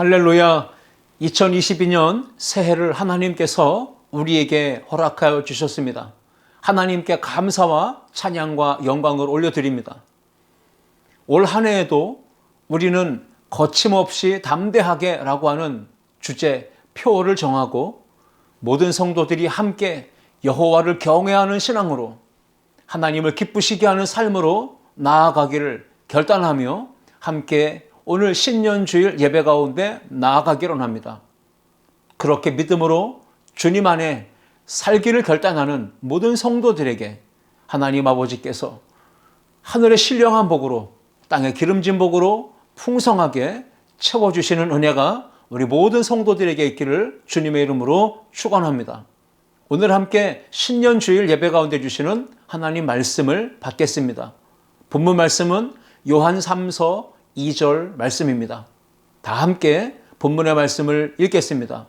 할렐루야. 2022년 새해를 하나님께서 우리에게 허락하여 주셨습니다. 하나님께 감사와 찬양과 영광을 올려드립니다. 올 한 해에도 우리는 거침없이 담대하게 라고 하는 주제 표어를 정하고 모든 성도들이 함께 여호와를 경외하는 신앙으로 하나님을 기쁘시게 하는 삶으로 나아가기를 결단하며 함께 오늘 신년주일 예배 가운데 나아가기로 합니다. 그렇게 믿음으로 주님 안에 살기를 결단하는 모든 성도들에게 하나님 아버지께서 하늘의 신령한 복으로 땅의 기름진 복으로 풍성하게 채워주시는 은혜가 우리 모든 성도들에게 있기를 주님의 이름으로 축원합니다. 오늘 함께 신년주일 예배 가운데 주시는 하나님 말씀을 받겠습니다. 본문 말씀은 요한 3서 2절 말씀입니다. 다 함께 본문의 말씀을 읽겠습니다.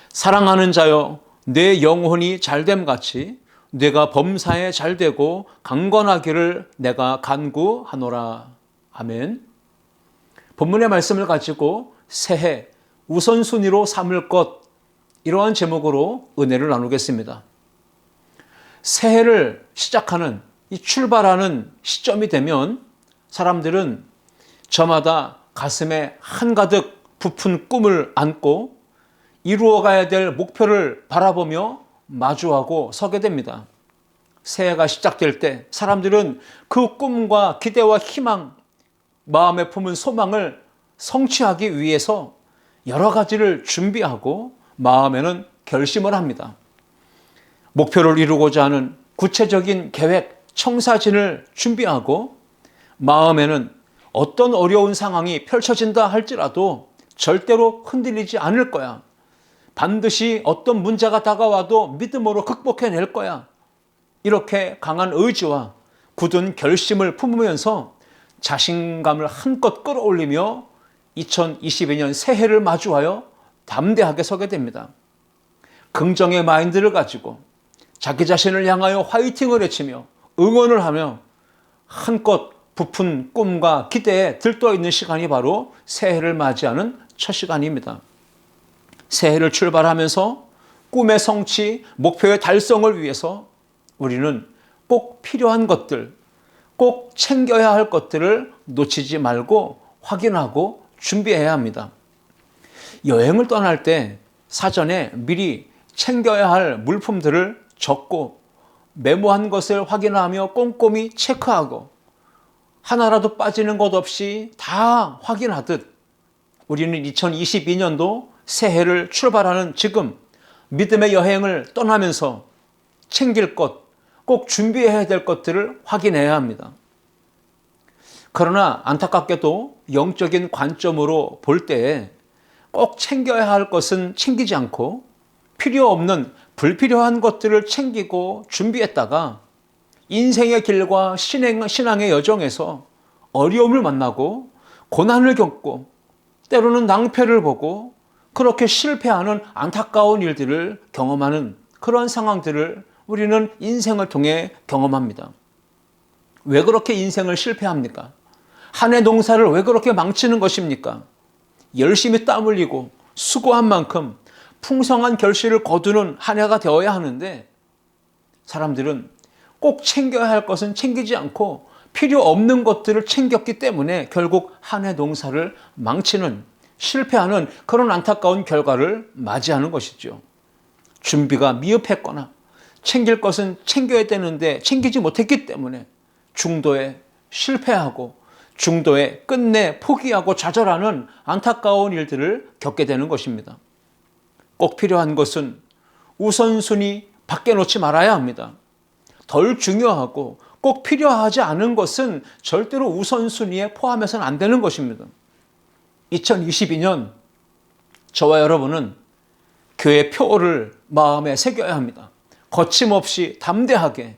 사랑하는 자여, 내 영혼이 잘됨같이 내가 범사에 잘되고 강건하기를 내가 간구하노라. 아멘. 본문의 말씀을 가지고 새해 우선순위로 삼을 것, 이러한 제목으로 은혜를 나누겠습니다. 새해를 시작하는 이 출발하는 시점이 되면 사람들은 저마다 가슴에 한가득 부푼 꿈을 안고 이루어가야 될 목표를 바라보며 마주하고 서게 됩니다. 새해가 시작될 때 사람들은 그 꿈과 기대와 희망, 마음에 품은 소망을 성취하기 위해서 여러 가지를 준비하고 마음에는 결심을 합니다. 목표를 이루고자 하는 구체적인 계획, 청사진을 준비하고 마음에는 어떤 어려운 상황이 펼쳐진다 할지라도 절대로 흔들리지 않을 거야. 반드시 어떤 문제가 다가와도 믿음으로 극복해낼 거야. 이렇게 강한 의지와 굳은 결심을 품으면서 자신감을 한껏 끌어올리며 2022년 새해를 마주하여 담대하게 서게 됩니다. 긍정의 마인드를 가지고 자기 자신을 향하여 화이팅을 외치며 응원을 하며 한껏 부푼 꿈과 기대에 들떠 있는 시간이 바로 새해를 맞이하는 첫 시간입니다. 새해를 출발하면서 꿈의 성취, 목표의 달성을 위해서 우리는 꼭 필요한 것들, 꼭 챙겨야 할 것들을 놓치지 말고 확인하고 준비해야 합니다. 여행을 떠날 때 사전에 미리 챙겨야 할 물품들을 적고 메모한 것을 확인하며 꼼꼼히 체크하고 하나라도 빠지는 것 없이 다 확인하듯 우리는 2022년도 새해를 출발하는 지금 믿음의 여행을 떠나면서 챙길 것, 꼭 준비해야 될 것들을 확인해야 합니다. 그러나 안타깝게도 영적인 관점으로 볼 때에 꼭 챙겨야 할 것은 챙기지 않고 필요 없는 불필요한 것들을 챙기고 준비했다가 인생의 길과 신앙의 여정에서 어려움을 만나고 고난을 겪고 때로는 낭패를 보고 그렇게 실패하는 안타까운 일들을 경험하는 그런 상황들을 우리는 인생을 통해 경험합니다. 왜 그렇게 인생을 실패합니까? 한 해 농사를 왜 그렇게 망치는 것입니까? 열심히 땀 흘리고 수고한 만큼 풍성한 결실을 거두는 한 해가 되어야 하는데 사람들은 꼭 챙겨야 할 것은 챙기지 않고 필요 없는 것들을 챙겼기 때문에 결국 한 해 농사를 망치는, 실패하는 그런 안타까운 결과를 맞이하는 것이죠. 준비가 미흡했거나 챙길 것은 챙겨야 되는데 챙기지 못했기 때문에 중도에 실패하고 중도에 끝내 포기하고 좌절하는 안타까운 일들을 겪게 되는 것입니다. 꼭 필요한 것은 우선순위 밖에 놓지 말아야 합니다. 덜 중요하고 꼭 필요하지 않은 것은 절대로 우선순위에 포함해서는 안 되는 것입니다. 2022년 저와 여러분은 교회 표어를 마음에 새겨야 합니다. 거침없이 담대하게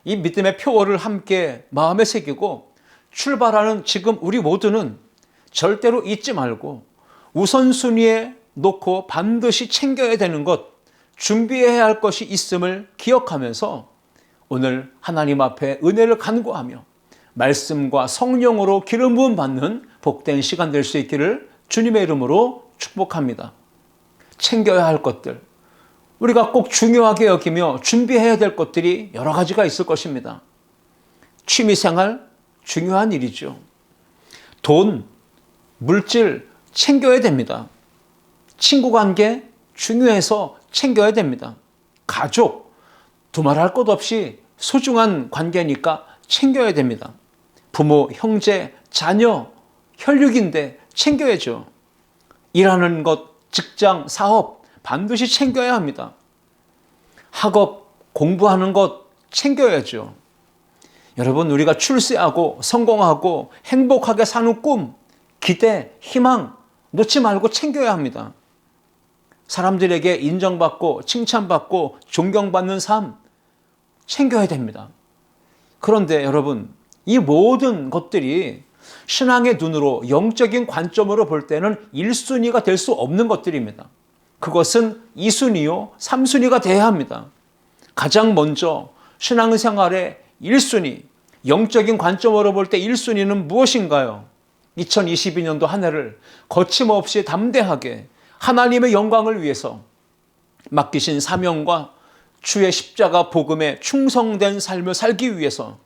이 믿음의 표어를 함께 마음에 새기고 출발하는 지금 우리 모두는 절대로 잊지 말고 우선순위에 놓고 반드시 챙겨야 되는 것, 준비해야 할 것이 있음을 기억하면서 오늘 하나님 앞에 은혜를 간구하며 말씀과 성령으로 기름 부음 받는 복된 시간 될 수 있기를 주님의 이름으로 축복합니다. 챙겨야 할 것들, 우리가 꼭 중요하게 여기며 준비해야 될 것들이 여러 가지가 있을 것입니다. 취미생활, 중요한 일이죠. 돈, 물질 챙겨야 됩니다. 친구관계 중요해서 챙겨야 됩니다. 가족, 두말할 것 없이 소중한 관계니까 챙겨야 됩니다. 부모, 형제, 자녀, 혈육인데 챙겨야죠. 일하는 것, 직장, 사업 반드시 챙겨야 합니다. 학업, 공부하는 것 챙겨야죠. 여러분, 우리가 출세하고 성공하고 행복하게 사는 꿈, 기대, 희망 놓지 말고 챙겨야 합니다. 사람들에게 인정받고 칭찬받고 존경받는 삶 챙겨야 됩니다. 그런데 여러분, 이 모든 것들이 신앙의 눈으로 영적인 관점으로 볼 때는 1순위가 될 수 없는 것들입니다. 그것은 2순위요, 3순위가 돼야 합니다. 가장 먼저 신앙생활의 1순위, 영적인 관점으로 볼 때 1순위는 무엇인가요? 2022년도 한 해를 거침없이 담대하게 하나님의 영광을 위해서 맡기신 사명과 주의 십자가 복음에 충성된 삶을 살기 위해서,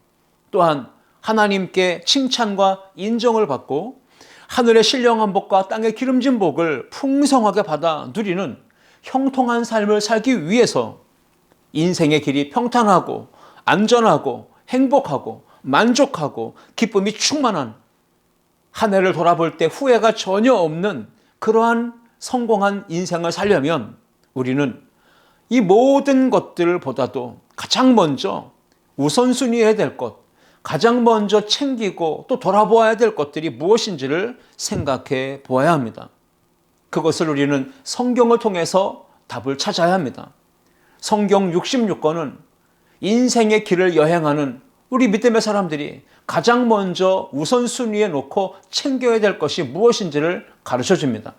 또한 하나님께 칭찬과 인정을 받고 하늘의 신령한 복과 땅의 기름진 복을 풍성하게 받아 누리는 형통한 삶을 살기 위해서 인생의 길이 평탄하고 안전하고 행복하고 만족하고 기쁨이 충만한 한 해를 돌아볼 때 후회가 전혀 없는 그러한 성공한 인생을 살려면 우리는 이 모든 것들보다도 가장 먼저 우선순위해야 될 것, 가장 먼저 챙기고 또 돌아보아야 될 것들이 무엇인지를 생각해 보아야 합니다. 그것을 우리는 성경을 통해서 답을 찾아야 합니다. 성경 66권은 인생의 길을 여행하는 우리 믿음의 사람들이 가장 먼저 우선순위에 놓고 챙겨야 될 것이 무엇인지를 가르쳐 줍니다.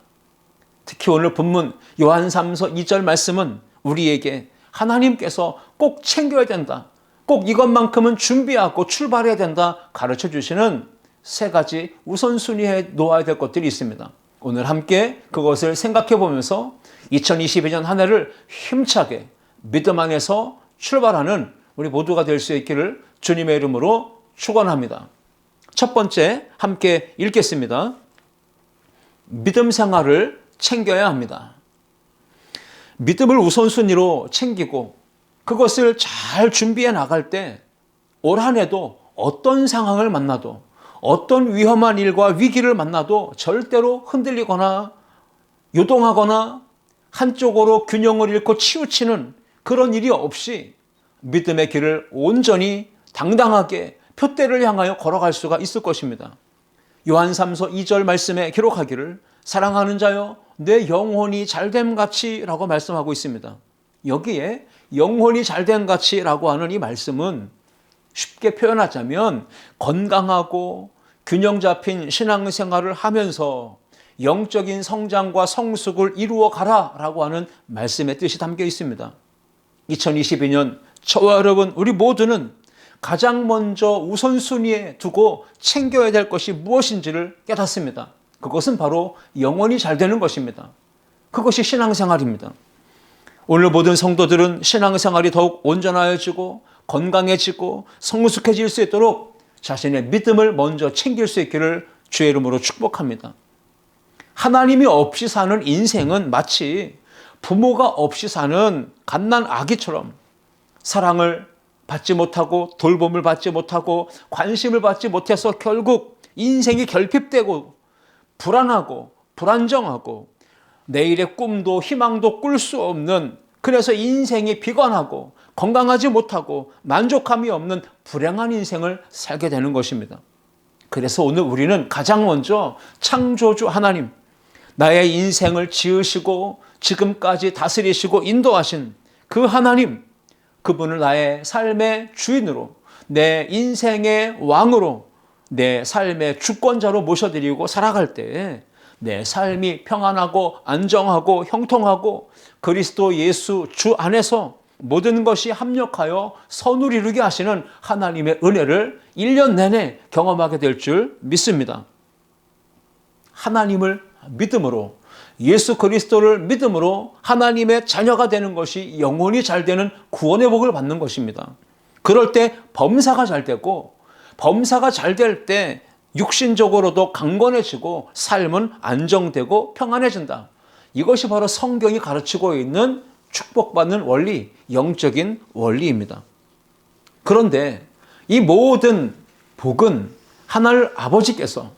특히 오늘 본문 요한 3서 2절 말씀은 우리에게 하나님께서 꼭 챙겨야 된다, 꼭 이것만큼은 준비하고 출발해야 된다 가르쳐 주시는 세 가지 우선순위에 놓아야 될 것들이 있습니다. 오늘 함께 그것을 생각해 보면서 2022년 한 해를 힘차게 믿음 안에서 출발하는 우리 모두가 될 수 있기를 주님의 이름으로 축원합니다. 첫 번째 함께 읽겠습니다. 믿음 생활을 챙겨야 합니다. 믿음을 우선순위로 챙기고 그것을 잘 준비해 나갈 때 올 한 해도 어떤 상황을 만나도 어떤 위험한 일과 위기를 만나도 절대로 흔들리거나 요동하거나 한쪽으로 균형을 잃고 치우치는 그런 일이 없이 믿음의 길을 온전히 당당하게 표대를 향하여 걸어갈 수가 있을 것입니다. 요한 3서 2절 말씀에 기록하기를 사랑하는 자여 내 영혼이 잘됨같이 라고 말씀하고 있습니다. 여기에 영혼이 잘됨같이 라고 하는 이 말씀은 쉽게 표현하자면 건강하고 균형 잡힌 신앙생활을 하면서 영적인 성장과 성숙을 이루어 가라 라고 하는 말씀의 뜻이 담겨 있습니다. 2022년 저와 여러분 우리 모두는 가장 먼저 우선순위에 두고 챙겨야 될 것이 무엇인지를 깨닫습니다. 그것은 바로 영혼이 잘 되는 것입니다. 그것이 신앙생활입니다. 오늘 모든 성도들은 신앙생활이 더욱 온전하여지고 건강해지고 성숙해질 수 있도록 자신의 믿음을 먼저 챙길 수 있기를 주의 이름으로 축복합니다. 하나님이 없이 사는 인생은 마치 부모가 없이 사는 갓난 아기처럼 사랑을 받지 못하고 돌봄을 받지 못하고 관심을 받지 못해서 결국 인생이 결핍되고 불안하고 불안정하고 내일의 꿈도 희망도 꿀 수 없는, 그래서 인생이 비관하고 건강하지 못하고 만족함이 없는 불행한 인생을 살게 되는 것입니다. 그래서 오늘 우리는 가장 먼저 창조주 하나님, 나의 인생을 지으시고 지금까지 다스리시고 인도하신 그 하나님, 그분을 나의 삶의 주인으로, 내 인생의 왕으로, 내 삶의 주권자로 모셔드리고 살아갈 때 내 삶이 평안하고 안정하고 형통하고 그리스도 예수 주 안에서 모든 것이 합력하여 선을 이루게 하시는 하나님의 은혜를 1년 내내 경험하게 될 줄 믿습니다. 하나님을 믿음으로, 예수 그리스도를 믿음으로 하나님의 자녀가 되는 것이 영혼이 잘 되는 구원의 복을 받는 것입니다. 그럴 때 범사가 잘 되고, 범사가 잘 될 때 육신적으로도 강건해지고 삶은 안정되고 평안해진다. 이것이 바로 성경이 가르치고 있는 축복받는 원리, 영적인 원리입니다. 그런데 이 모든 복은 하늘 아버지께서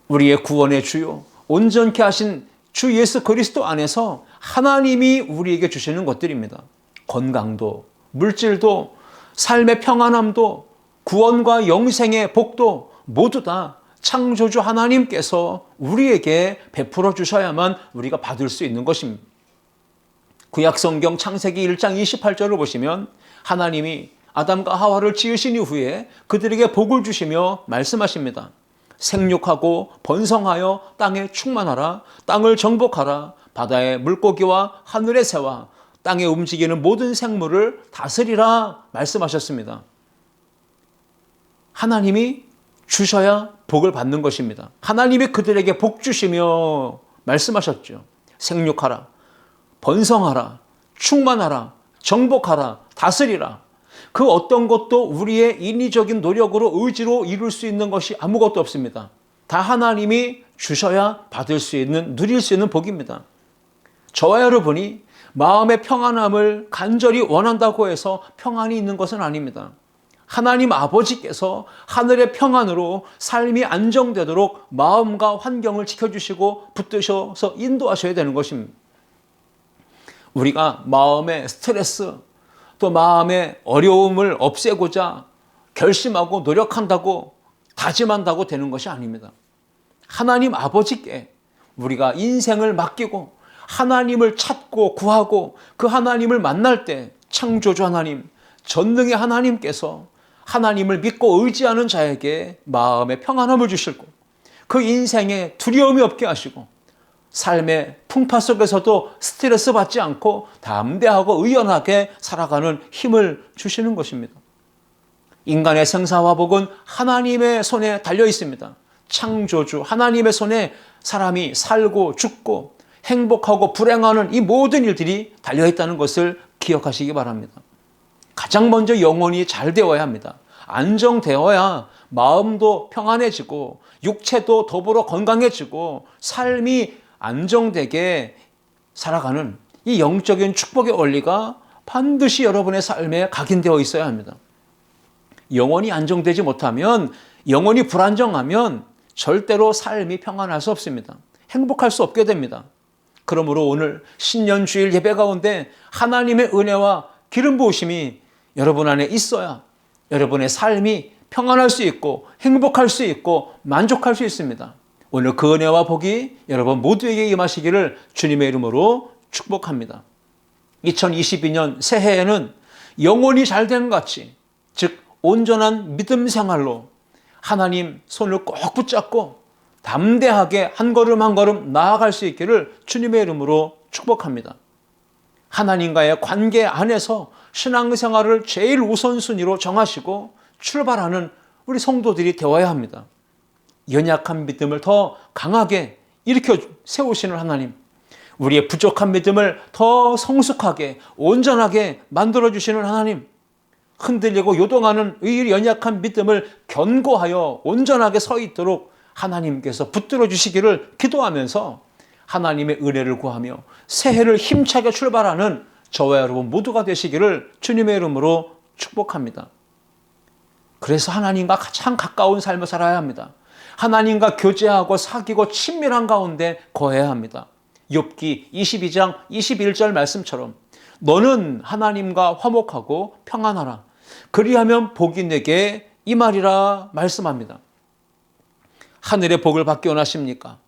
우리의 구원의 주요, 온전케 하신 주 예수 그리스도 안에서 하나님이 우리에게 주시는 것들입니다. 건강도, 물질도, 삶의 평안함도, 구원과 영생의 복도 모두 다 창조주 하나님께서 우리에게 베풀어 주셔야만 우리가 받을 수 있는 것입니다. 구약성경 창세기 1장 28절을 보시면 하나님이 아담과 하와를 지으신 이후에 그들에게 복을 주시며 말씀하십니다. 생육하고 번성하여 땅에 충만하라. 땅을 정복하라. 바다의 물고기와 하늘의 새와 땅에 움직이는 모든 생물을 다스리라 말씀하셨습니다. 하나님이 주셔야 복을 받는 것입니다. 하나님이 그들에게 복 주시며 말씀하셨죠. 생육하라, 번성하라, 충만하라, 정복하라, 다스리라. 그 어떤 것도 우리의 인위적인 노력으로 의지로 이룰 수 있는 것이 아무것도 없습니다. 다 하나님이 주셔야 받을 수 있는, 누릴 수 있는 복입니다. 저와 여러분이 마음의 평안함을 간절히 원한다고 해서 평안이 있는 것은 아닙니다. 하나님 아버지께서 하늘의 평안으로 삶이 안정되도록 마음과 환경을 지켜주시고 붙드셔서 인도하셔야 되는 것입니다. 우리가 마음의 스트레스, 또 마음의 어려움을 없애고자 결심하고 노력한다고 다짐한다고 되는 것이 아닙니다. 하나님 아버지께 우리가 인생을 맡기고 하나님을 찾고 구하고 그 하나님을 만날 때 창조주 하나님, 전능의 하나님께서 하나님을 믿고 의지하는 자에게 마음의 평안함을 주시고 그 인생에 두려움이 없게 하시고 삶의 풍파 속에서도 스트레스 받지 않고 담대하고 의연하게 살아가는 힘을 주시는 것입니다. 인간의 생사와 복은 하나님의 손에 달려 있습니다. 창조주 하나님의 손에 사람이 살고 죽고 행복하고 불행하는 이 모든 일들이 달려 있다는 것을 기억하시기 바랍니다. 가장 먼저 영혼이 잘 되어야 합니다. 안정되어야 마음도 평안해지고 육체도 더불어 건강해지고 삶이 안정되게 살아가는 이 영적인 축복의 원리가 반드시 여러분의 삶에 각인되어 있어야 합니다. 영혼이 안정되지 못하면, 영혼이 불안정하면 절대로 삶이 평안할 수 없습니다. 행복할 수 없게 됩니다. 그러므로 오늘 신년주일 예배 가운데 하나님의 은혜와 기름 부으심이 여러분 안에 있어야 여러분의 삶이 평안할 수 있고 행복할 수 있고 만족할 수 있습니다. 오늘 그 은혜와 복이 여러분 모두에게 임하시기를 주님의 이름으로 축복합니다. 2022년 새해에는 영혼이 잘된 것 같이, 즉 온전한 믿음 생활로 하나님 손을 꼭 붙잡고 담대하게 한 걸음 한 걸음 나아갈 수 있기를 주님의 이름으로 축복합니다. 하나님과의 관계 안에서 신앙생활을 제일 우선순위로 정하시고 출발하는 우리 성도들이 되어야 합니다. 연약한 믿음을 더 강하게 일으켜 세우시는 하나님, 우리의 부족한 믿음을 더 성숙하게 온전하게 만들어주시는 하나님, 흔들리고 요동하는 이 연약한 믿음을 견고하여 온전하게 서 있도록 하나님께서 붙들어 주시기를 기도하면서 하나님의 은혜를 구하며 새해를 힘차게 출발하는 저와 여러분 모두가 되시기를 주님의 이름으로 축복합니다. 그래서 하나님과 가장 가까운 삶을 살아야 합니다. 하나님과 교제하고 사귀고 친밀한 가운데 거해야 합니다. 욥기 22장 21절 말씀처럼 너는 하나님과 화목하고 평안하라. 그리하면 복이 내게 임하리라 말씀합니다. 하늘의 복을 받기 원하십니까?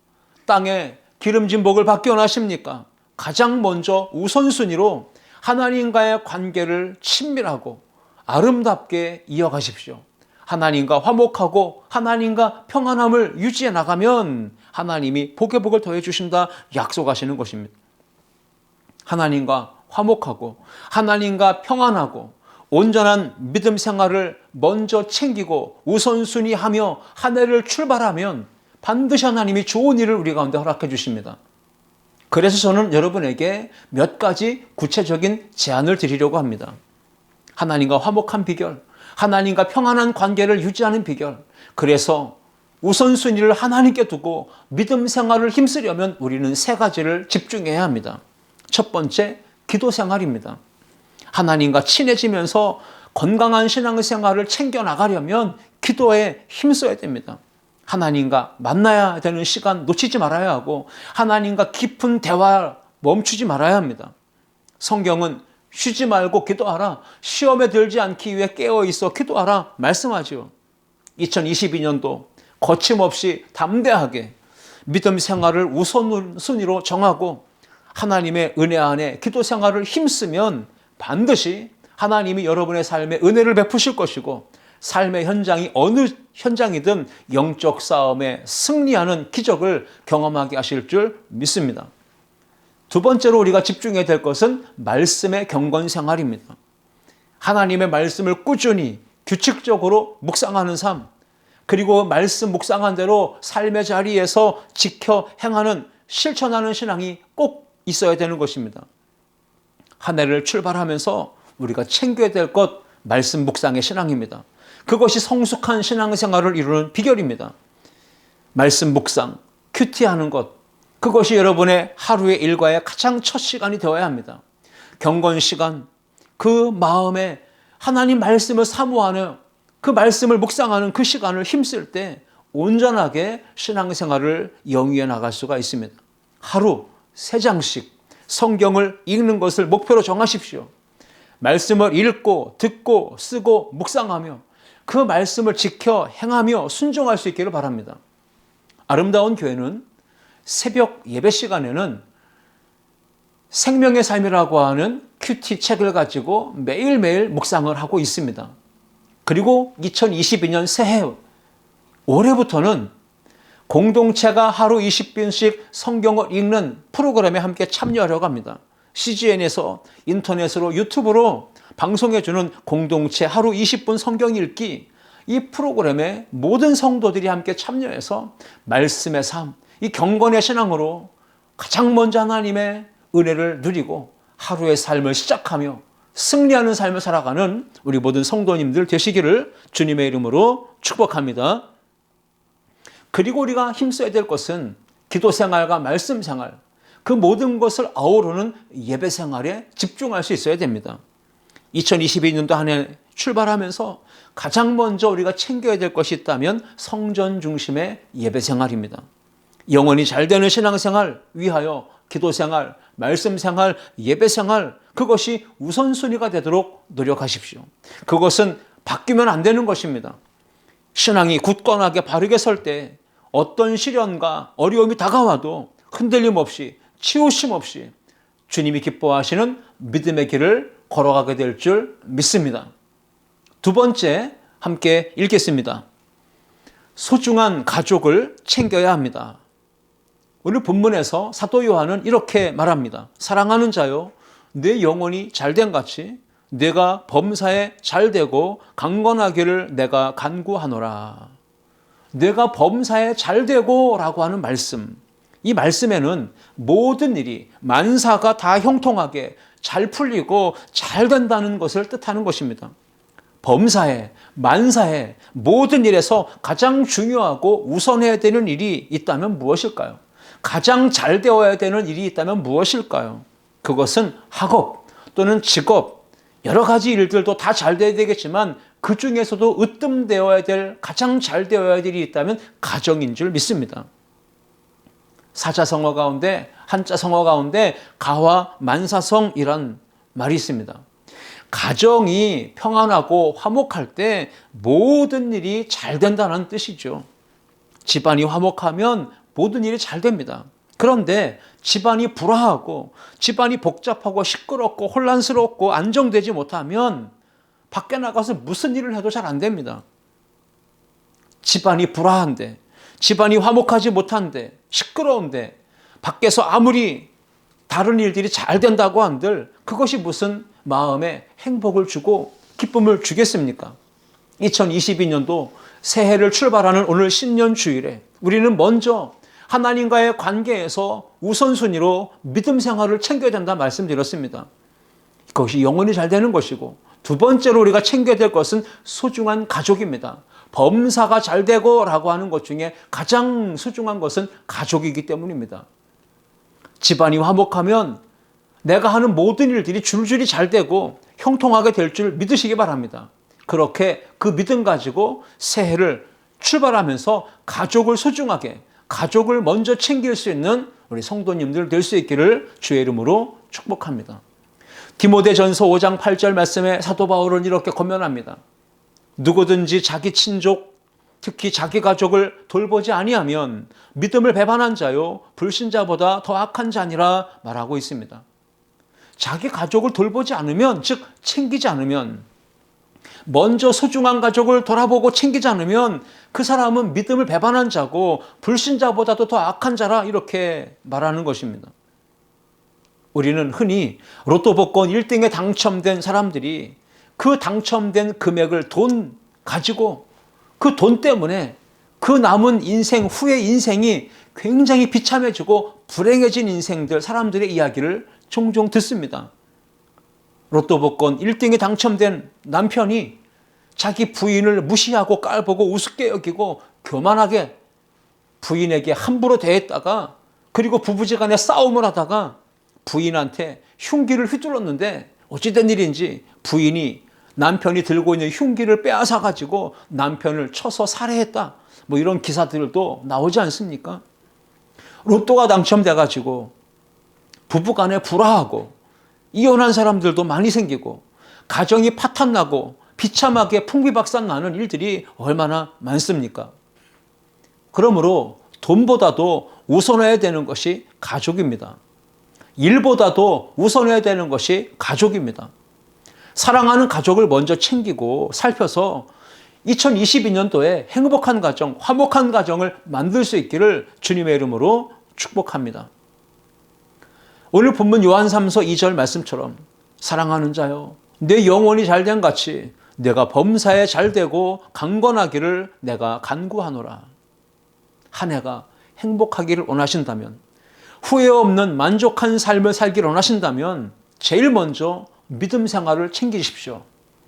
땅에 기름진 복을 받기 원하십니까? 가장 먼저 우선순위로 하나님과의 관계를 친밀하고 아름답게 이어가십시오. 하나님과 화목하고 하나님과 평안함을 유지해 나가면 하나님이 복의 복을 더해 주신다 약속하시는 것입니다. 하나님과 화목하고 하나님과 평안하고 온전한 믿음 생활을 먼저 챙기고 우선순위하며 한 해를 출발하면 반드시 하나님이 좋은 일을 우리 가운데 허락해 주십니다. 그래서 저는 여러분에게 몇 가지 구체적인 제안을 드리려고 합니다. 하나님과 화목한 비결, 하나님과 평안한 관계를 유지하는 비결. 그래서 우선순위를 하나님께 두고 믿음 생활을 힘쓰려면 우리는 세 가지를 집중해야 합니다. 첫 번째, 기도 생활입니다. 하나님과 친해지면서 건강한 신앙생활을 챙겨나가려면 기도에 힘써야 됩니다. 하나님과 만나야 되는 시간 놓치지 말아야 하고 하나님과 깊은 대화 멈추지 말아야 합니다. 성경은 쉬지 말고 기도하라, 시험에 들지 않기 위해 깨어있어 기도하라 말씀하죠. 2022년도 거침없이 담대하게 믿음 생활을 우선순위로 정하고 하나님의 은혜 안에 기도 생활을 힘쓰면 반드시 하나님이 여러분의 삶에 은혜를 베푸실 것이고 삶의 현장이 어느 현장이든 영적 싸움에 승리하는 기적을 경험하게 하실 줄 믿습니다. 두 번째로 우리가 집중해야 될 것은 말씀의 경건 생활입니다. 하나님의 말씀을 꾸준히 규칙적으로 묵상하는 삶, 그리고 말씀 묵상한 대로 삶의 자리에서 지켜 행하는 실천하는 신앙이 꼭 있어야 되는 것입니다. 한 해를 출발하면서 우리가 챙겨야 될 것, 말씀 묵상의 신앙입니다. 그것이 성숙한 신앙생활을 이루는 비결입니다. 말씀 묵상, 큐티하는 것, 그것이 여러분의 하루의 일과의 가장 첫 시간이 되어야 합니다. 경건 시간, 그 마음에 하나님 말씀을 사모하는 그 말씀을 묵상하는 그 시간을 힘쓸 때 온전하게 신앙생활을 영위해 나갈 수가 있습니다. 하루 3장씩 성경을 읽는 것을 목표로 정하십시오. 말씀을 읽고 듣고 쓰고 묵상하며 그 말씀을 지켜 행하며 순종할 수 있기를 바랍니다. 아름다운 교회는 새벽 예배 시간에는 생명의 삶이라고 하는 큐티 책을 가지고 매일매일 묵상을 하고 있습니다. 그리고 2022년 새해 올해부터는 공동체가 하루 20분씩 성경을 읽는 프로그램에 함께 참여하려고 합니다. CGN에서 인터넷으로 유튜브로 방송해주는 공동체 하루 20분 성경 읽기, 이 프로그램에 모든 성도들이 함께 참여해서 말씀의 삶, 이 경건의 신앙으로 가장 먼저 하나님의 은혜를 누리고 하루의 삶을 시작하며 승리하는 삶을 살아가는 우리 모든 성도님들 되시기를 주님의 이름으로 축복합니다. 그리고 우리가 힘써야 될 것은 기도 생활과 말씀 생활, 그 모든 것을 아우르는 예배 생활에 집중할 수 있어야 됩니다. 2022년도 한 해 출발하면서 가장 먼저 우리가 챙겨야 될 것이 있다면 성전 중심의 예배 생활입니다. 영원히 잘 되는 신앙생활 위하여 기도 생활, 말씀 생활, 예배 생활, 그것이 우선순위가 되도록 노력하십시오. 그것은 바뀌면 안 되는 것입니다. 신앙이 굳건하게 바르게 설 때 어떤 시련과 어려움이 다가와도 흔들림 없이 치우심 없이 주님이 기뻐하시는 믿음의 길을 걸어가게 될 줄 믿습니다. 두 번째 함께 읽겠습니다. 소중한 가족을 챙겨야 합니다. 오늘 본문에서 사도 요한은 이렇게 말합니다. 사랑하는 자요, 내 영혼이 잘된 같이 내가 범사에 잘되고 강건하기를 내가 간구하노라. 내가 범사에 잘되고 라고 하는 말씀, 이 말씀에는 모든 일이 만사가 다 형통하게 잘 풀리고 잘 된다는 것을 뜻하는 것입니다. 범사에, 만사에, 모든 일에서 가장 중요하고 우선해야 되는 일이 있다면 무엇일까요? 가장 잘 되어야 되는 일이 있다면 무엇일까요? 그것은 학업 또는 직업, 여러 가지 일들도 다 잘 되어야 되겠지만 그 중에서도 으뜸되어야 될, 가장 잘 되어야 될 일이 있다면 가정인 줄 믿습니다. 사자성어 가운데, 한자성어 가운데 가와 만사성이란 말이 있습니다. 가정이 평안하고 화목할 때 모든 일이 잘 된다는 뜻이죠. 집안이 화목하면 모든 일이 잘 됩니다. 그런데 집안이 불화하고 집안이 복잡하고 시끄럽고 혼란스럽고 안정되지 못하면 밖에 나가서 무슨 일을 해도 잘 안 됩니다. 집안이 불화한데, 집안이 화목하지 못한데, 시끄러운데 밖에서 아무리 다른 일들이 잘 된다고 한들 그것이 무슨 마음에 행복을 주고 기쁨을 주겠습니까? 2022년도 새해를 출발하는 오늘 신년 주일에 우리는 먼저 하나님과의 관계에서 우선순위로 믿음 생활을 챙겨야 된다 말씀드렸습니다. 그것이 영혼이 잘 되는 것이고, 두 번째로 우리가 챙겨야 될 것은 소중한 가족입니다. 범사가 잘 되고 라고 하는 것 중에 가장 소중한 것은 가족이기 때문입니다. 집안이 화목하면 내가 하는 모든 일들이 줄줄이 잘 되고 형통하게 될 줄 믿으시기 바랍니다. 그렇게 그 믿음 가지고 새해를 출발하면서 가족을 소중하게, 가족을 먼저 챙길 수 있는 우리 성도님들 될 수 있기를 주의 이름으로 축복합니다. 디모데전서 5장 8절 말씀에 사도 바울은 이렇게 권면합니다. 누구든지 자기 친족, 특히 자기 가족을 돌보지 아니하면 믿음을 배반한 자요 불신자보다 더 악한 자니라 말하고 있습니다. 자기 가족을 돌보지 않으면, 즉 챙기지 않으면, 먼저 소중한 가족을 돌아보고 챙기지 않으면 그 사람은 믿음을 배반한 자고 불신자보다도 더 악한 자라, 이렇게 말하는 것입니다. 우리는 흔히 로또 복권 1등에 당첨된 사람들이 그 당첨된 금액을 돈 가지고 그 돈 때문에 그 남은 인생, 후의 인생이 굉장히 비참해지고 불행해진 인생들, 사람들의 이야기를 종종 듣습니다. 로또 복권 1등에 당첨된 남편이 자기 부인을 무시하고 깔보고 우습게 여기고 교만하게 부인에게 함부로 대했다가, 그리고 부부지간에 싸움을 하다가 부인한테 흉기를 휘둘렀는데 어찌된 일인지 부인이 남편이 들고 있는 흉기를 빼앗아 가지고 남편을 쳐서 살해했다, 뭐 이런 기사들도 나오지 않습니까? 로또가 당첨돼 가지고 부부간에 불화하고 이혼한 사람들도 많이 생기고 가정이 파탄나고 비참하게 풍비박산 나는 일들이 얼마나 많습니까? 그러므로 돈보다도 우선해야 되는 것이 가족입니다. 일보다도 우선해야 되는 것이 가족입니다. 사랑하는 가족을 먼저 챙기고 살펴서 2022년도에 행복한 가정, 화목한 가정을 만들 수 있기를 주님의 이름으로 축복합니다. 오늘 본문 요한 3서 2절 말씀처럼 사랑하는 자여, 내 영혼이 잘된 같이 내가 범사에 잘되고 강건하기를 내가 간구하노라. 한 해가 행복하기를 원하신다면, 후회 없는 만족한 삶을 살기를 원하신다면 제일 먼저 믿음 생활을 챙기십시오.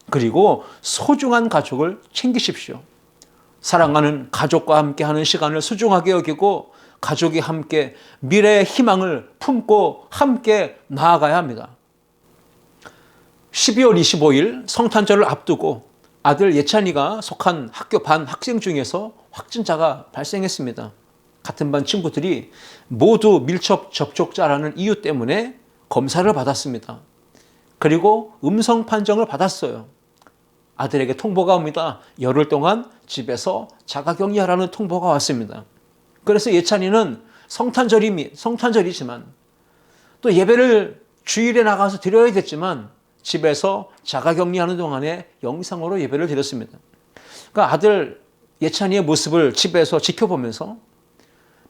그리고 소중한 가족을 챙기십시오. 사랑하는 가족과 함께하는 시간을 소중하게 여기고 가족이 함께 미래의 희망을 품고 함께 나아가야 합니다. 12월 25일 성탄절을 앞두고 아들 예찬이가 속한 학교 반 학생 중에서 확진자가 발생했습니다. 같은 반 친구들이 모두 밀접 접촉자라는 이유 때문에 검사를 받았습니다. 그리고 음성 판정을 받았어요. 아들에게 통보가 옵니다. 열흘 동안 집에서 자가격리하라는 통보가 왔습니다. 그래서 예찬이는 성탄절이지만 또 예배를 주일에 나가서 드려야 됐지만 집에서 자가격리하는 동안에 영상으로 예배를 드렸습니다. 그러니까 아들 예찬이의 모습을 집에서 지켜보면서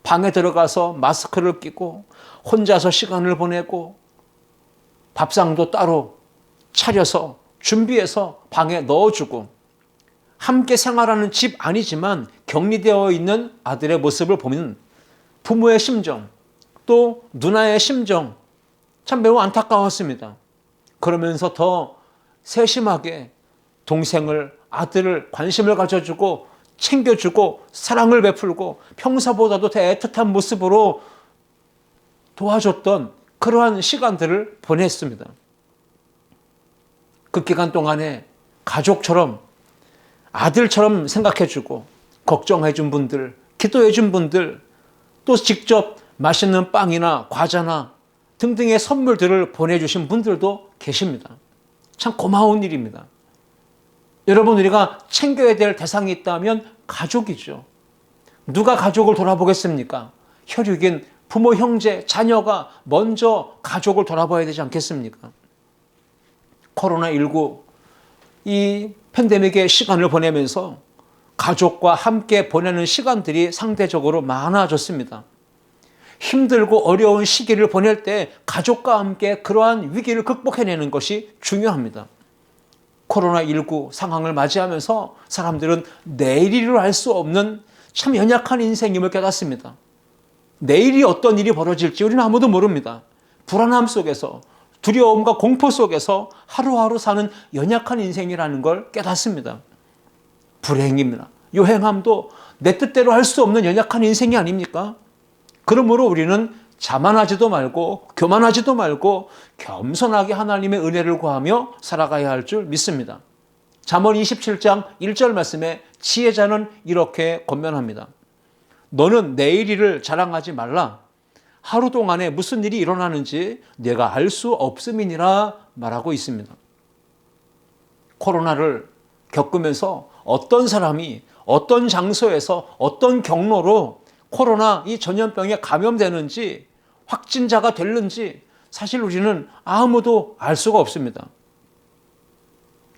방에 들어가서 마스크를 끼고 혼자서 시간을 보내고 밥상도 따로 차려서 준비해서 방에 넣어주고 함께 생활하는 집 아니지만 격리되어 있는 아들의 모습을 보면 부모의 심정, 또 누나의 심정 참 매우 안타까웠습니다. 그러면서 더 세심하게 동생을, 아들을 관심을 가져주고 챙겨주고 사랑을 베풀고 평소보다도 더 애틋한 모습으로 도와줬던 그러한 시간들을 보냈습니다. 그 기간 동안에 가족처럼, 아들처럼 생각해주고 걱정해준 분들, 기도해준 분들, 또 직접 맛있는 빵이나 과자나 등등의 선물들을 보내주신 분들도 계십니다. 참 고마운 일입니다. 여러분, 우리가 챙겨야 될 대상이 있다면 가족이죠. 누가 가족을 돌아보겠습니까? 혈육인 부모, 형제, 자녀가 먼저 가족을 돌아봐야 되지 않겠습니까? 코로나19 이 팬데믹의 시간을 보내면서 가족과 함께 보내는 시간들이 상대적으로 많아졌습니다. 힘들고 어려운 시기를 보낼 때 가족과 함께 그러한 위기를 극복해내는 것이 중요합니다. 코로나19 상황을 맞이하면서 사람들은 내일이로 할 수 없는 참 연약한 인생임을 깨닫습니다. 내일이 어떤 일이 벌어질지 우리는 아무도 모릅니다. 불안함 속에서, 두려움과 공포 속에서 하루하루 사는 연약한 인생이라는 걸 깨닫습니다. 불행입니다. 요행함도 내 뜻대로 할 수 없는 연약한 인생이 아닙니까? 그러므로 우리는 자만하지도 말고 교만하지도 말고 겸손하게 하나님의 은혜를 구하며 살아가야 할 줄 믿습니다. 잠언 27장 1절 말씀에 지혜자는 이렇게 권면합니다. 너는 내일 일을 자랑하지 말라. 하루 동안에 무슨 일이 일어나는지 내가 알 수 없음이니라 말하고 있습니다. 코로나를 겪으면서 어떤 사람이 어떤 장소에서 어떤 경로로 코로나 이 전염병에 감염되는지 확진자가 됐는지 사실 우리는 아무도 알 수가 없습니다.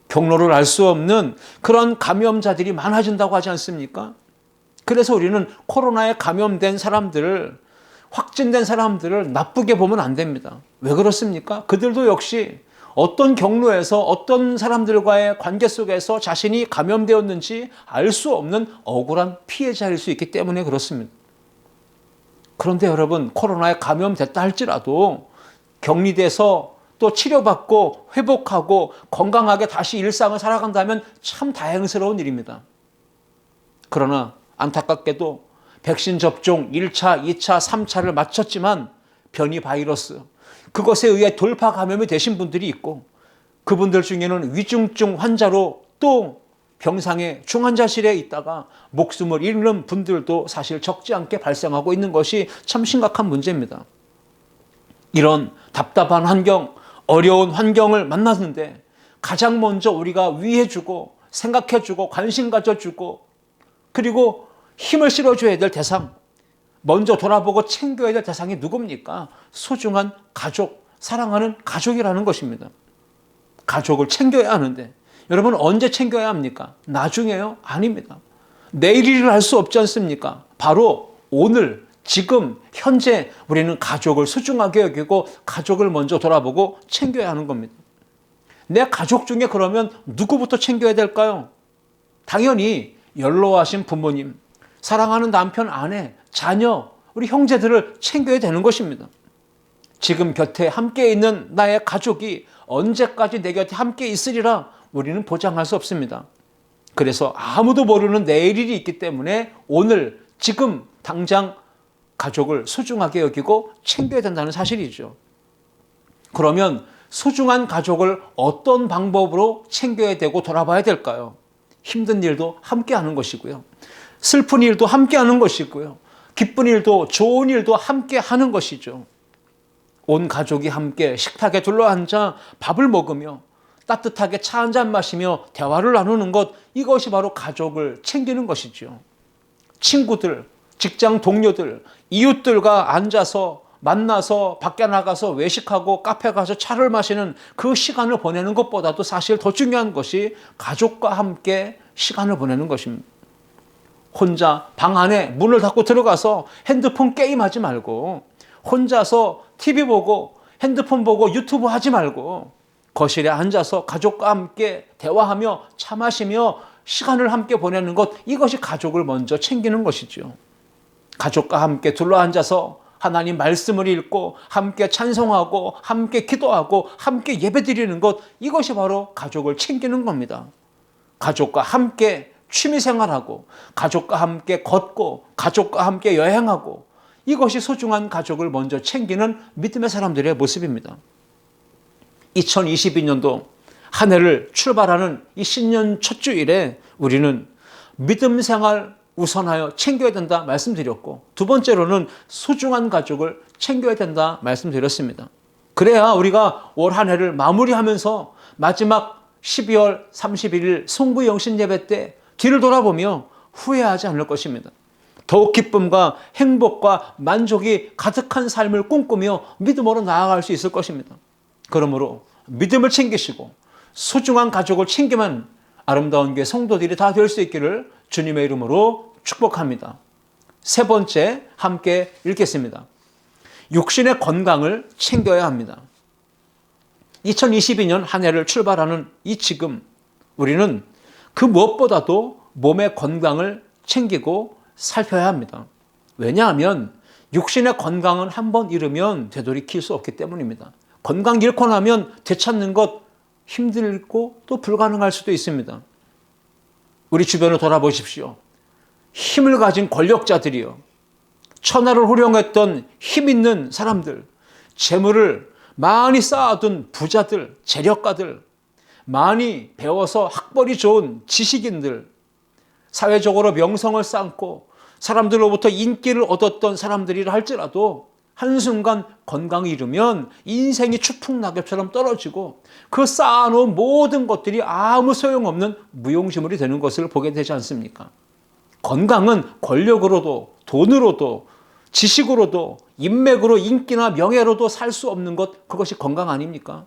경로를 알 수 없는 그런 감염자들이 많아진다고 하지 않습니까? 그래서 우리는 코로나에 감염된 사람들을, 확진된 사람들을 나쁘게 보면 안 됩니다. 왜 그렇습니까? 그들도 역시 어떤 경로에서 어떤 사람들과의 관계 속에서 자신이 감염되었는지 알 수 없는 억울한 피해자일 수 있기 때문에 그렇습니다. 그런데 여러분, 코로나에 감염됐다 할지라도 격리돼서 또 치료받고 회복하고 건강하게 다시 일상을 살아간다면 참 다행스러운 일입니다. 그러나 안타깝게도 백신 접종 1차, 2차, 3차를 마쳤지만 변이 바이러스, 그것에 의해 돌파 감염이 되신 분들이 있고 그분들 중에는 위중증 환자로 또 병상에 중환자실에 있다가 목숨을 잃는 분들도 사실 적지 않게 발생하고 있는 것이 참 심각한 문제입니다. 이런 답답한 환경, 어려운 환경을 만났는데 가장 먼저 우리가 위해주고 생각해주고 관심 가져주고 그리고 힘을 실어줘야 될 대상, 먼저 돌아보고 챙겨야 될 대상이 누굽니까? 소중한 가족, 사랑하는 가족이라는 것입니다. 가족을 챙겨야 하는데 여러분 언제 챙겨야 합니까? 나중에요? 아닙니다. 내일 일을 할 수 없지 않습니까? 바로 오늘, 지금, 현재 우리는 가족을 소중하게 여기고 가족을 먼저 돌아보고 챙겨야 하는 겁니다. 내 가족 중에 그러면 누구부터 챙겨야 될까요? 당연히 연로하신 부모님, 사랑하는 남편, 아내, 자녀, 우리 형제들을 챙겨야 되는 것입니다. 지금 곁에 함께 있는 나의 가족이 언제까지 내 곁에 함께 있으리라 우리는 보장할 수 없습니다. 그래서 아무도 모르는 내일이 있기 때문에 오늘, 지금, 당장 가족을 소중하게 여기고 챙겨야 된다는 사실이죠. 그러면 소중한 가족을 어떤 방법으로 챙겨야 되고 돌아봐야 될까요? 힘든 일도 함께 하는 것이고요. 슬픈 일도 함께 하는 것이고요. 기쁜 일도 좋은 일도 함께 하는 것이죠. 온 가족이 함께 식탁에 둘러앉아 밥을 먹으며 따뜻하게 차 한잔 마시며 대화를 나누는 것, 이것이 바로 가족을 챙기는 것이죠. 친구들, 직장 동료들, 이웃들과 앉아서 만나서 밖에 나가서 외식하고 카페 가서 차를 마시는 그 시간을 보내는 것보다도 사실 더 중요한 것이 가족과 함께 시간을 보내는 것입니다. 혼자 방 안에 문을 닫고 들어가서 핸드폰 게임하지 말고 혼자서 TV 보고 핸드폰 보고 유튜브 하지 말고 거실에 앉아서 가족과 함께 대화하며 차 마시며 시간을 함께 보내는 것, 이것이 가족을 먼저 챙기는 것이죠. 가족과 함께 둘러앉아서 하나님 말씀을 읽고 함께 찬송하고 함께 기도하고 함께 예배드리는 것, 이것이 바로 가족을 챙기는 겁니다. 가족과 함께 취미생활하고 가족과 함께 걷고 가족과 함께 여행하고, 이것이 소중한 가족을 먼저 챙기는 믿음의 사람들의 모습입니다. 2022년도 한 해를 출발하는 이 신년 첫 주일에 우리는 믿음 생활 우선하여 챙겨야 된다 말씀드렸고, 두 번째로는 소중한 가족을 챙겨야 된다 말씀드렸습니다. 그래야 우리가 올 한 해를 마무리하면서 마지막 12월 31일 송구영신 예배 때 뒤를 돌아보며 후회하지 않을 것입니다. 더욱 기쁨과 행복과 만족이 가득한 삶을 꿈꾸며 믿음으로 나아갈 수 있을 것입니다. 그러므로 믿음을 챙기시고 소중한 가족을 챙기면 아름다운 교회 성도들이 다 될 수 있기를 주님의 이름으로 축복합니다. 세 번째, 함께 읽겠습니다. 육신의 건강을 챙겨야 합니다. 2022년 한 해를 출발하는 이 지금 우리는 그 무엇보다도 몸의 건강을 챙기고 살펴야 합니다. 왜냐하면 육신의 건강은 한번 잃으면 되돌이킬 수 없기 때문입니다. 건강 잃고 나면 되찾는 것 힘들고 또 불가능할 수도 있습니다. 우리 주변을 돌아보십시오. 힘을 가진 권력자들이요, 천하를 호령했던 힘 있는 사람들, 재물을 많이 쌓아둔 부자들, 재력가들, 많이 배워서 학벌이 좋은 지식인들, 사회적으로 명성을 쌓고 사람들로부터 인기를 얻었던 사람들이라 할지라도 한순간 건강이 잃으면 인생이 추풍낙엽처럼 떨어지고 그 쌓아놓은 모든 것들이 아무 소용없는 무용지물이 되는 것을 보게 되지 않습니까? 건강은 권력으로도 돈으로도 지식으로도 인맥으로 인기나 명예로도 살 수 없는 것, 그것이 건강 아닙니까?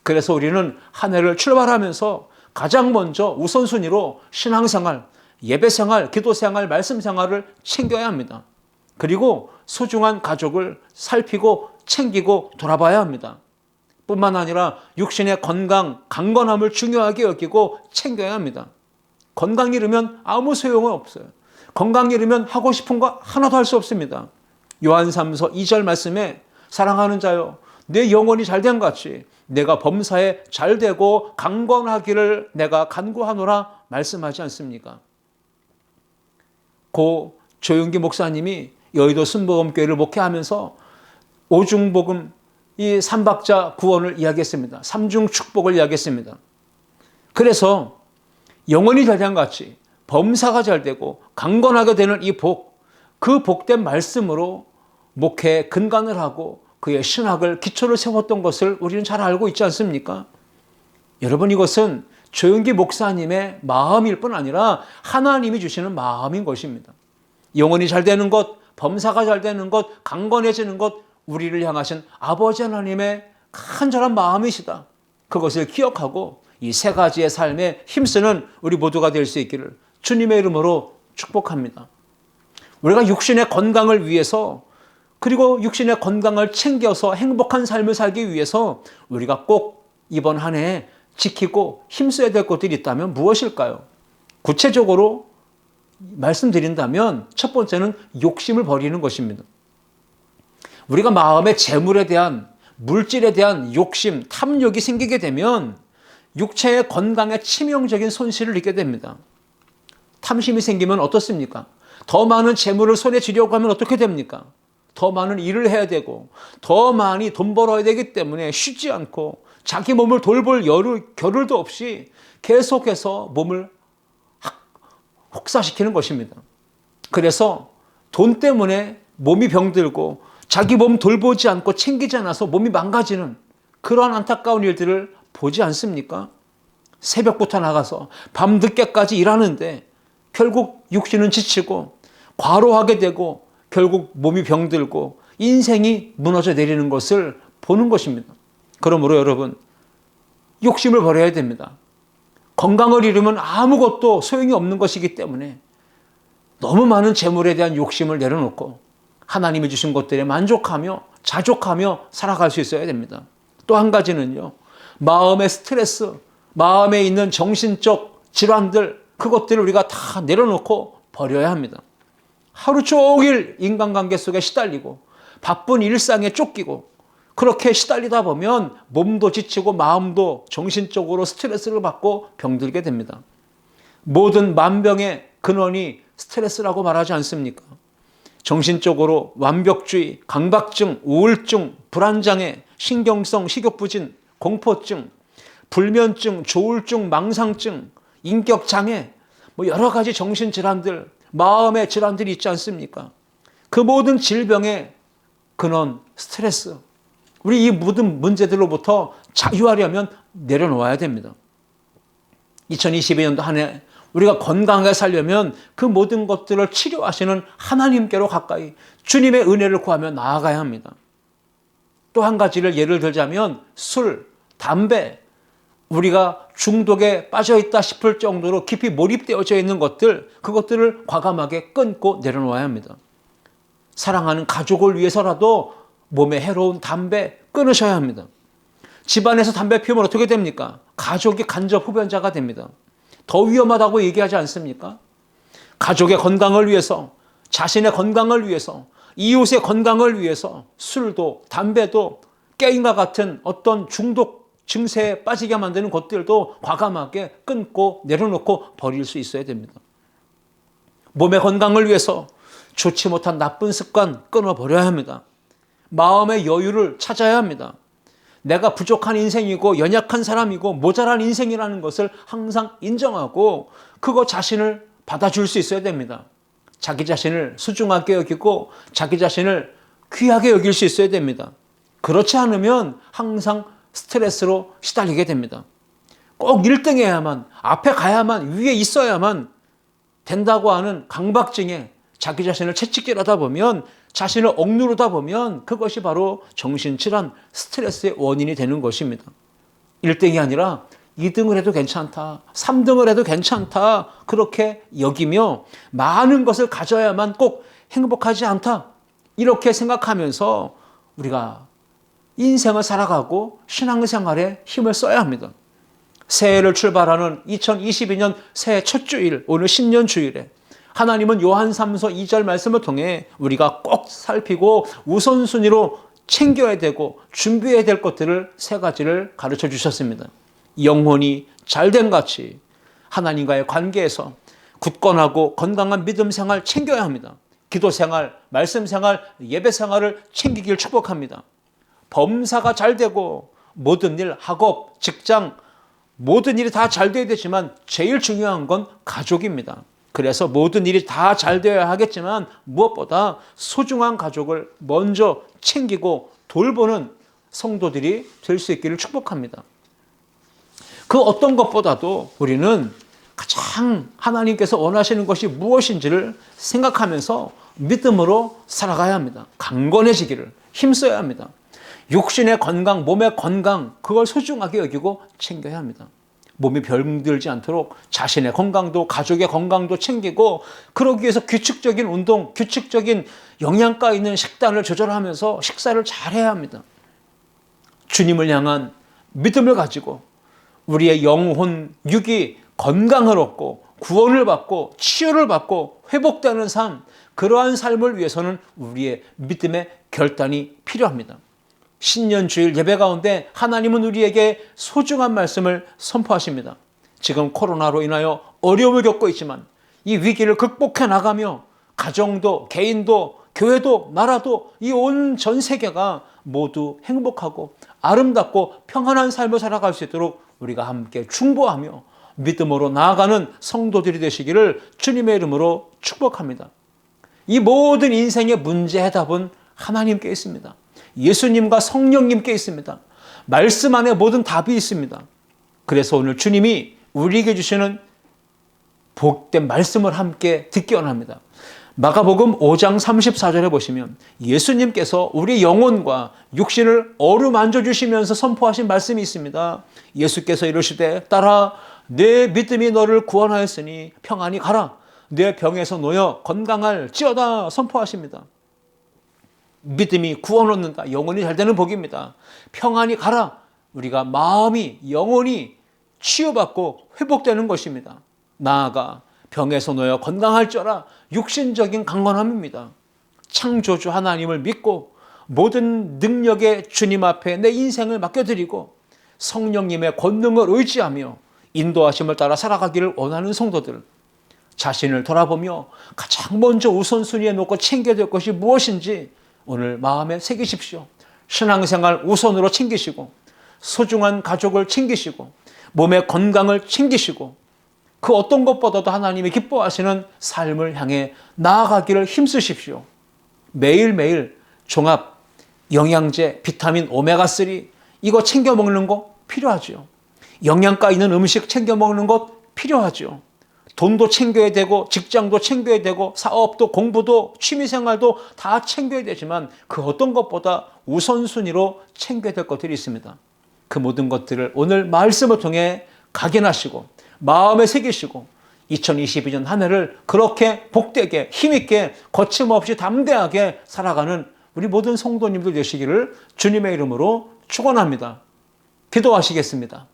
그래서 우리는 한 해를 출발하면서 가장 먼저 우선순위로 신앙생활, 예배생활, 기도생활, 말씀생활을 챙겨야 합니다. 그리고 소중한 가족을 살피고 챙기고 돌아봐야 합니다. 뿐만 아니라 육신의 건강, 강건함을 중요하게 여기고 챙겨야 합니다. 건강 잃으면 아무 소용은 없어요. 건강 잃으면 하고 싶은 거 하나도 할 수 없습니다. 요한 3서 2절 말씀에 사랑하는 자여, 내 영혼이 잘된 같이 내가 범사에 잘되고 강건하기를 내가 간구하노라 말씀하지 않습니까? 고 조용기 목사님이 여의도 순복음교회를 목회하면서 오중복음, 이 삼박자 구원을 이야기했습니다. 삼중 축복을 이야기했습니다. 그래서 영혼이 잘된 같이 범사가 잘되고 강건하게 되는 이 복, 그 복된 말씀으로 목회에 근간을 하고 그의 신학을, 기초를 세웠던 것을 우리는 잘 알고 있지 않습니까? 여러분, 이것은 조용기 목사님의 마음일 뿐 아니라 하나님이 주시는 마음인 것입니다. 영혼이 잘 되는 것, 범사가 잘 되는 것, 강건해지는 것, 우리를 향하신 아버지 하나님의 간절한 마음이시다. 그것을 기억하고 이 세 가지의 삶에 힘쓰는 우리 모두가 될 수 있기를 주님의 이름으로 축복합니다. 우리가 육신의 건강을 위해서, 그리고 육신의 건강을 챙겨서 행복한 삶을 살기 위해서 우리가 꼭 이번 한 해에 지키고 힘써야 될 것들이 있다면 무엇일까요? 구체적으로 말씀드린다면 첫 번째는 욕심을 버리는 것입니다. 우리가 마음의 재물에 대한, 물질에 대한 욕심, 탐욕이 생기게 되면 육체의 건강에 치명적인 손실을 입게 됩니다. 탐심이 생기면 어떻습니까? 더 많은 재물을 손에 쥐려고 하면 어떻게 됩니까? 더 많은 일을 해야 되고 더 많이 돈 벌어야 되기 때문에 쉬지 않고 자기 몸을 돌볼 겨를도 없이 계속해서 몸을 혹사시키는 것입니다. 그래서 돈 때문에 몸이 병들고 자기 몸 돌보지 않고 챙기지 않아서 몸이 망가지는 그러한 안타까운 일들을 보지 않습니까? 새벽부터 나가서 밤늦게까지 일하는데 결국 육신은 지치고 과로하게 되고 결국 몸이 병들고 인생이 무너져 내리는 것을 보는 것입니다. 그러므로 여러분, 욕심을 버려야 됩니다. 건강을 잃으면 아무것도 소용이 없는 것이기 때문에 너무 많은 재물에 대한 욕심을 내려놓고 하나님이 주신 것들에 만족하며 자족하며 살아갈 수 있어야 됩니다. 또 한 가지는요, 마음의 스트레스, 마음에 있는 정신적 질환들, 그것들을 우리가 다 내려놓고 버려야 합니다. 하루 종일 인간관계 속에 시달리고 바쁜 일상에 쫓기고 그렇게 시달리다 보면 몸도 지치고 마음도 정신적으로 스트레스를 받고 병들게 됩니다. 모든 만병의 근원이 스트레스라고 말하지 않습니까? 정신적으로 완벽주의, 강박증, 우울증, 불안장애, 신경성 식욕부진, 공포증, 불면증, 조울증, 망상증, 인격장애, 여러 가지 정신질환들, 마음의 질환들이 있지 않습니까? 그 모든 질병의 근원, 스트레스. 우리 이 모든 문제들로부터 자유하려면 내려놓아야 됩니다. 2022년도 한 해 우리가 건강하게 살려면 그 모든 것들을 치료하시는 하나님께로 가까이 주님의 은혜를 구하며 나아가야 합니다. 또 한 가지를 예를 들자면 술, 담배, 우리가 중독에 빠져있다 싶을 정도로 깊이 몰입되어져 있는 것들, 그것들을 과감하게 끊고 내려놓아야 합니다. 사랑하는 가족을 위해서라도 몸에 해로운 담배 끊으셔야 합니다. 집안에서 담배 피우면 어떻게 됩니까? 가족이 간접 흡연자가 됩니다. 더 위험하다고 얘기하지 않습니까? 가족의 건강을 위해서, 자신의 건강을 위해서, 이웃의 건강을 위해서 술도 담배도 게임과 같은 어떤 중독 증세에 빠지게 만드는 것들도 과감하게 끊고 내려놓고 버릴 수 있어야 됩니다. 몸의 건강을 위해서 좋지 못한 나쁜 습관 끊어버려야 합니다. 마음의 여유를 찾아야 합니다. 내가 부족한 인생이고 연약한 사람이고 모자란 인생이라는 것을 항상 인정하고 그거 자신을 받아줄 수 있어야 됩니다. 자기 자신을 소중하게 여기고 자기 자신을 귀하게 여길 수 있어야 됩니다. 그렇지 않으면 항상 스트레스로 시달리게 됩니다. 꼭 1등 해야만, 앞에 가야만, 위에 있어야만 된다고 하는 강박증에 자기 자신을 채찍질하다 보면, 자신을 억누르다 보면 그것이 바로 정신질환, 스트레스의 원인이 되는 것입니다. 1등이 아니라 2등을 해도 괜찮다, 3등을 해도 괜찮다, 그렇게 여기며 많은 것을 가져야만 꼭 행복하지 않다, 이렇게 생각하면서 우리가 인생을 살아가고 신앙생활에 힘을 써야 합니다. 새해를 출발하는 2022년 새해 첫 주일, 오늘 신년주일에 하나님은 요한 3서 2절 말씀을 통해 우리가 꼭 살피고 우선순위로 챙겨야 되고 준비해야 될 것들을 3가지를 가르쳐 주셨습니다. 영혼이 잘된 같이 하나님과의 관계에서 굳건하고 건강한 믿음 생활 챙겨야 합니다. 기도 생활, 말씀 생활, 예배 생활을 챙기길 축복합니다. 범사가 잘 되고 모든 일, 학업, 직장, 모든 일이 다 잘 되어야 되지만 제일 중요한 건 가족입니다. 그래서 모든 일이 다 잘 되어야 하겠지만 무엇보다 소중한 가족을 먼저 챙기고 돌보는 성도들이 될 수 있기를 축복합니다. 그 어떤 것보다도 우리는 가장 하나님께서 원하시는 것이 무엇인지를 생각하면서 믿음으로 살아가야 합니다. 강건해지기를 힘써야 합니다. 육신의 건강, 몸의 건강, 그걸 소중하게 여기고 챙겨야 합니다. 몸이 병들지 않도록 자신의 건강도 가족의 건강도 챙기고, 그러기 위해서 규칙적인 운동, 규칙적인 영양가 있는 식단을 조절하면서 식사를 잘 해야 합니다. 주님을 향한 믿음을 가지고 우리의 영혼, 육이 건강을 얻고 구원을 받고 치유를 받고 회복되는 삶, 그러한 삶을 위해서는 우리의 믿음의 결단이 필요합니다. 신년주일 예배 가운데 하나님은 우리에게 소중한 말씀을 선포하십니다. 지금 코로나로 인하여 어려움을 겪고 있지만 이 위기를 극복해 나가며 가정도, 개인도, 교회도, 나라도, 이 온 전 세계가 모두 행복하고 아름답고 평안한 삶을 살아갈 수 있도록 우리가 함께 중보하며 믿음으로 나아가는 성도들이 되시기를 주님의 이름으로 축복합니다. 이 모든 인생의 문제 해답은 하나님께 있습니다. 예수님과 성령님께 있습니다. 말씀 안에 모든 답이 있습니다. 그래서 오늘 주님이 우리에게 주시는 복된 말씀을 함께 듣기 원합니다. 마가복음 5장 34절에 보시면 예수님께서 우리 영혼과 육신을 어루만져 주시면서 선포하신 말씀이 있습니다. 예수께서 이르시되 딸아, 내 믿음이 너를 구원하였으니 평안히 가라. 내 병에서 놓여 건강할지어다 선포하십니다. 믿음이 구원 얻는다. 영혼이 잘 되는 복입니다. 평안히 가라. 우리가 마음이, 영혼이 치유받고 회복되는 것입니다. 나아가 병에서 놓여 건강할지어다. 육신적인 강건함입니다. 창조주 하나님을 믿고 모든 능력의 주님 앞에 내 인생을 맡겨드리고 성령님의 권능을 의지하며 인도하심을 따라 살아가기를 원하는 성도들, 자신을 돌아보며 가장 먼저 우선순위에 놓고 챙겨야 될 것이 무엇인지 오늘 마음에 새기십시오. 신앙생활 우선으로 챙기시고 소중한 가족을 챙기시고 몸의 건강을 챙기시고 그 어떤 것보다도 하나님이 기뻐하시는 삶을 향해 나아가기를 힘쓰십시오. 매일매일 종합 영양제, 비타민 오메가3 이거 챙겨 먹는 거 필요하죠. 영양가 있는 음식 챙겨 먹는 것 필요하죠. 돈도 챙겨야 되고 직장도 챙겨야 되고 사업도 공부도 취미생활도 다 챙겨야 되지만 그 어떤 것보다 우선순위로 챙겨야 될 것들이 있습니다. 그 모든 것들을 오늘 말씀을 통해 각인하시고 마음에 새기시고 2022년 한 해를 그렇게 복되게 힘있게 거침없이 담대하게 살아가는 우리 모든 성도님들 되시기를 주님의 이름으로 축원합니다. 기도하시겠습니다.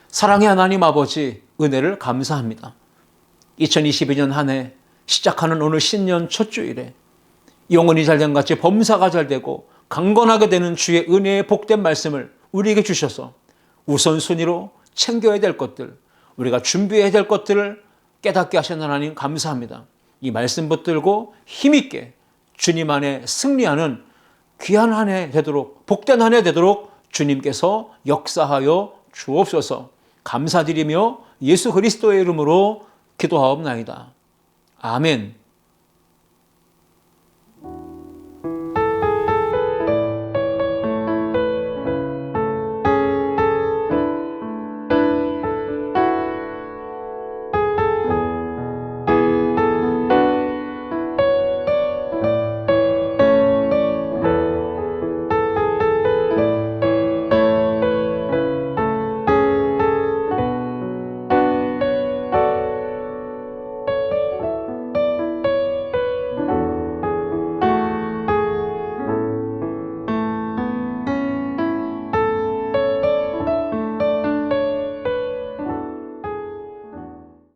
사랑의 하나님 아버지, 은혜를 감사합니다. 2022년 한 해 시작하는 오늘 신년 첫 주일에 영혼이 잘된 같이 범사가 잘되고 강건하게 되는 주의 은혜의 복된 말씀을 우리에게 주셔서 우선순위로 챙겨야 될 것들, 우리가 준비해야 될 것들을 깨닫게 하신 하나님 감사합니다. 이 말씀 붙들고 힘있게 주님 안에 승리하는 귀한 한 해 되도록, 복된 한 해 되도록 주님께서 역사하여 주옵소서. 감사드리며 예수 그리스도의 이름으로 기도하옵나이다. 아멘.